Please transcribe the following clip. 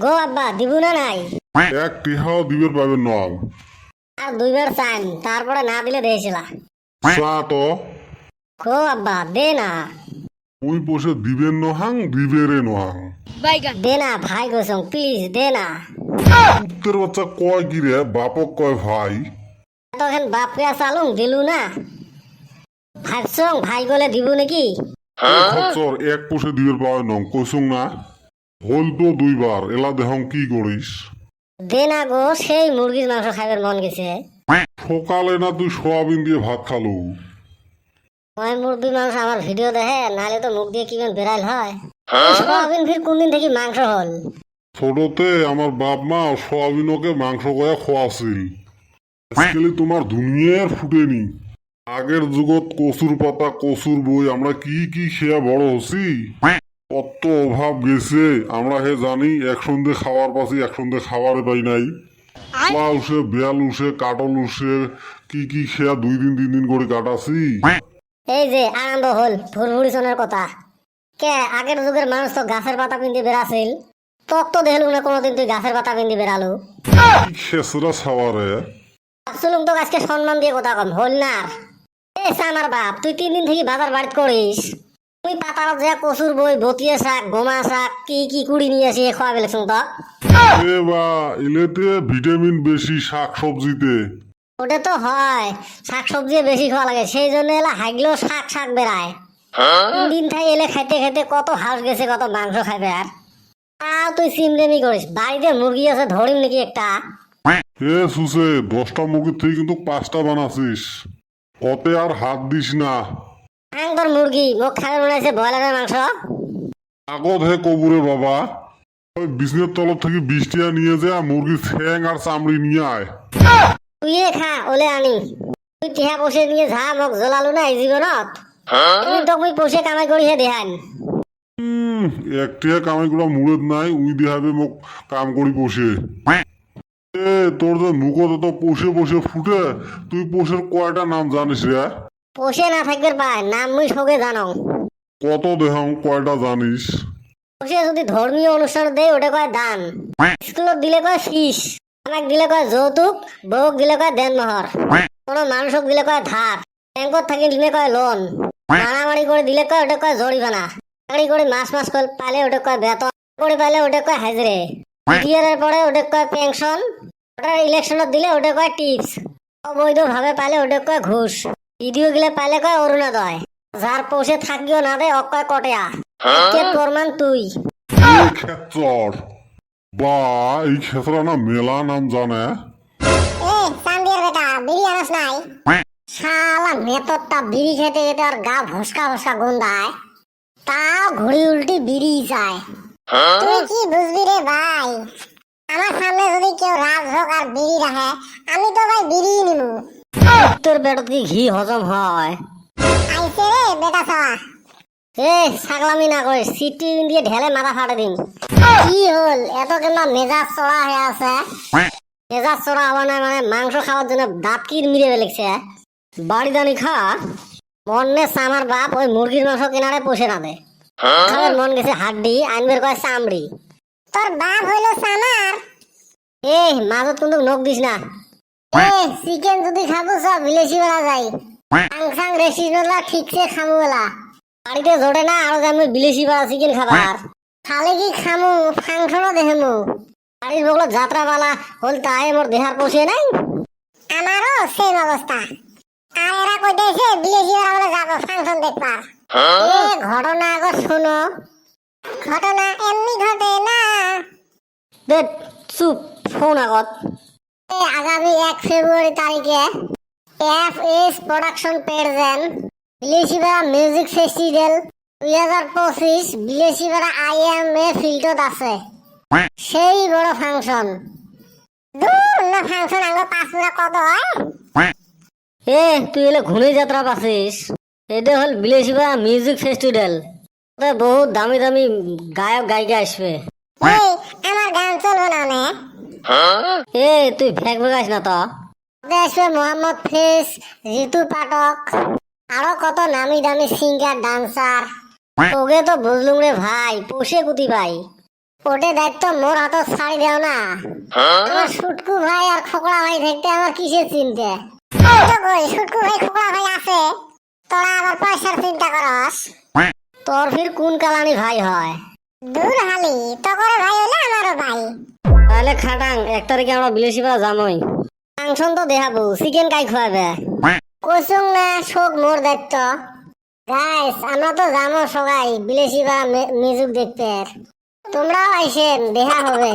গো আব্বা দিবু না নাই? এক টিহাও দিবের পাবেন নয়। আর দুইবার চান তারপরে না দিলে দিয়েছিলা। চা তো গো আব্বা দে না। ওই বসে দিবেন নহাং দিবেরে নহাং। দে না ভাই গোসং প্লিজ দে না। উত্তর বাচ্চা কয় কি রে বাপক কয় ভাই। তখন বাপকে চালুং দিলু না। ভাবছং ভাই গলে দিব নাকি? খচ্চর এক পোষে দিবের পাবে নং কইসুং না। হল তো দুইবার এলা দেহং কি করিস। দে না গো সেই মুরগির মাংস খাইবার মন গেছে। সকালে না তুই সোয়াবিন দিয়ে ভাত খালু। ওই মুরগির মাংস আমার ভিডিও দেখে নাহলে তো মুখ দিয়ে কিমান বেড়াল হয়। সোয়াবিন ফির কোন দিন থেকে মাংস হল? ছোটতে আমার বাপ মা সোয়াবিনকে মাংস করে খোয়াছিল। আজকালি তোমার দুনিয়ার ফুটেনি। আগের যুগত কচুর পাতা কচুর বই আমরা কি কি খেয়া বড় হছি। কত অভাব গেছে আমরা হে জানি একসঙ্গে খাওয়ার পাশে একসঙ্গে খাবারে পাই নাই। কলা উঠে বেয়াল উঠে কাটল উঠে কি কি খেয়া 2 দিন 3 দিন করে কাটাছি। এই যে আনন্দ হল ভুরভুরি সোনার কথা। কে আগের যুগের মানুষ তো গাছের পাতা পিন্দি বেড়াছিল। তক তো দেখলু না কোনোদিন তুই গাছের পাতা পিন্দি বেড়ালু। কি খেসরা ছাওয়ারে। আসলুম তো আজকে সম্মান দিয়ে কথা কম হল না। আমার বাপ তুই 3 দিন থেকে বাজার বাড়িতে করিস। তুই পাতার যে কচুর বই বতিয়ে শাক গোমা শাক কি কি কুড়ি নিয়ে আসি খাওয়াবে লাগছুন তো। এ বা এলেতে ভিটামিন বেশি শাক সবজিতে। ওটা তো হয় শাক সবজি বেশি খাওয়া লাগে সেই জন্য এলা হাগলেও শাক শাক বেড়ায়। 3 দিন থেকে এলে খাইতে খাইতে কত হাঁস গেছে কত মাংস খাইবে আর। তাও তুই সিমরেমি করিস বাড়িতে মুরগি আছে ধরিম নাকি একটা। এ সুসে 10টা মুরগির থেকে কিন্তু 5টা বানাছিস। অতে আর হাত দিস না। তোর মুরগি মুখ খাবে মনে হচ্ছে ব্রয়লারের মাংস। আগত হে কবুরে বাবা ওই বিছনের তলব থেকে 20 টিয়া নিয়ে যা মুরগির ঠ্যাং আর চামড়ি নিয়ে আয়। তুই খা ওলে আনি। তুই টিহা বসে নিয়ে যা মোক জ্বলালু না এই জীবনত। তুই তো মুই পয়সা কামাই করি হে দেহান। এক টিয়া কামাই গুলা মুড়েত নাই উই দেহাবে মোক কাম করি বসে। এ তোর যে মুখত তো পোষে বসে ফুটে তুই পোষের কয়টা নাম জানিস রে? পয়সা না থাকবে পায় নাম মুই সবে জানো। কত দেহং কয়টা জানিস? পয়সা যদি ধর্মীয় অনুষ্ঠান দেয় ওটা কয় দান। স্কুলত দিলে কয় ফিস। আমাক দিলে কয় যৌতুক। বউক দিলে কয় দেনমোহর। কোনো মানুষক দিলে কয় ধার। ব্যাংকত থাকি দিলে কয় লোন। মারামারি করে দিলে কয় ওটা কয় জরিমানা। চাকরি করে মাস মাস করে পালে ওটা কয় বেতন। করে পালে ওটা কয় হাজরে। বিয়ের পরে ওটা কয় পেনশন। ওটার ইলেকশনত দিলে ওটা কয় টিপস। অবৈধ ভাবে পালে ওটা কয় ঘুষ। ভিডিও গিলে পালে কয় অরুণোদয়। যার পৌঁছে থাকিও না দে অক কয় কটেয়া। কে প্রমাণ তুই। এই ক্ষেত্রর বা এই ক্ষেত্র না মেলা নাম জানে। এ চান্দিয়ার বেটা বিড়ি আনস নাই? শালা মেতরটা বিড়ি খেতে খেতে আর গা ভসকা ভসকা গন্ধায়। তাও ঘুড়ি উল্টি বিড়ি চায়। তুই কি বুঝবি রে ভাই? আমার সামনে যদি কেউ রাজভোগ আর বিড়ি রাখে আমি তো ভাই বিড়ি নিমু। তোর বেটা কি ঘি হজম হয়? আইছে রে বেটা ছাওয়া। এ ছাগলামি না করিস সিটি দিয়ে ঢেলে মাথা ফাটে দিন। কি হল এত কেন মেজাজ চড়া হয়ে আছে? মেজাজ চড়া হওয়া না মানে মাংস খাওয়ার জন্য দাঁত কি মিলে ফেলেছে। বাড়ি দানি খা মনে আমার বাপ ওই মুরগির মাংস কেনারে পোষে না দে। খাবার মন গেছে হাড্ডি আনবের কয় চামড়ি। তোর বাপ হইলো সামার। এ মাঝত কিন্তু নখ দিস না। এ চিকেন যদি খাবো সব বিলেসি বেলা যাই। সাংসাং রেস্টুরেন্ট ঠিকছে খামু বেলা। বাড়িতে জোটে না আরো আমি বিলেসি বেলা চিকেন খাবার। খালে কি খামু ফাংশনও দেখামু। বাড়ির বগল যাত্রা বালা হল তাই মোর দেহার পোষে নাই। আমারও সেম অবস্থা। আর এরা কইতেছে বিলেসি বেলা বলে যাবো ফাংশন দেখবার। এ ঘটনা আগত শোনো। ঘটনা এমনি ঘটে না। দেখ চুপ ফোন আগত। আগামী 1 ফেব্রুয়ারি তারিখে FS production present Bilasipara music festival 2025 Bilasipara IMA ফিল্ডত আছে। সেই বড় ফাংশন। দূর না ফাংশন আঙ্গ 5 মিনিট কত হয়? এ তুই এলে ঘুরে যাত্রা পাছিস। এটা হল বিলেসিপাড়া মিউজিক ফেস্টিভ্যাল। বহুত দামি দামি গায়ক গায়িকা আসবে। আমার গান চলবে না নে। এ তুই ভেগ ভেগাইস না তো। আসবে মোহাম্মদ ফেস ঋতু পাঠক আরো কত নামি দামি সিঙ্গার ডান্সার। ওকে তো বুঝলুম রে ভাই পোষে কুতি ভাই। ওটে দায়িত্ব মোর হাতত ছাড়ি দেও না। আমার সুটকু ভাই আর খোকড়া ভাই থাকতে আমার কিসের চিন্তা? তো কই সুটকু ভাই খোকড়া ভাই আছে, তোরা আবার পয়সার চিন্তা করস। তোর ফির কোন কালানি ভাই হয়? দূর হালি তকর ভাই হলে আমারও ভাই। তাহলে খাটাং 1 তারিখে আমরা বিলেসি পাড়া যামই। ফাংশন তো দেখাবো, চিকেন কাই খাওয়াবে? কইছুং না শোক মোর দায়িত্ব। গাইস আমরা তো যাবো সবাই বিলেসি পাড়া মিউজিক দেখতে। তোমরাও আইসেন, দেখা হবে।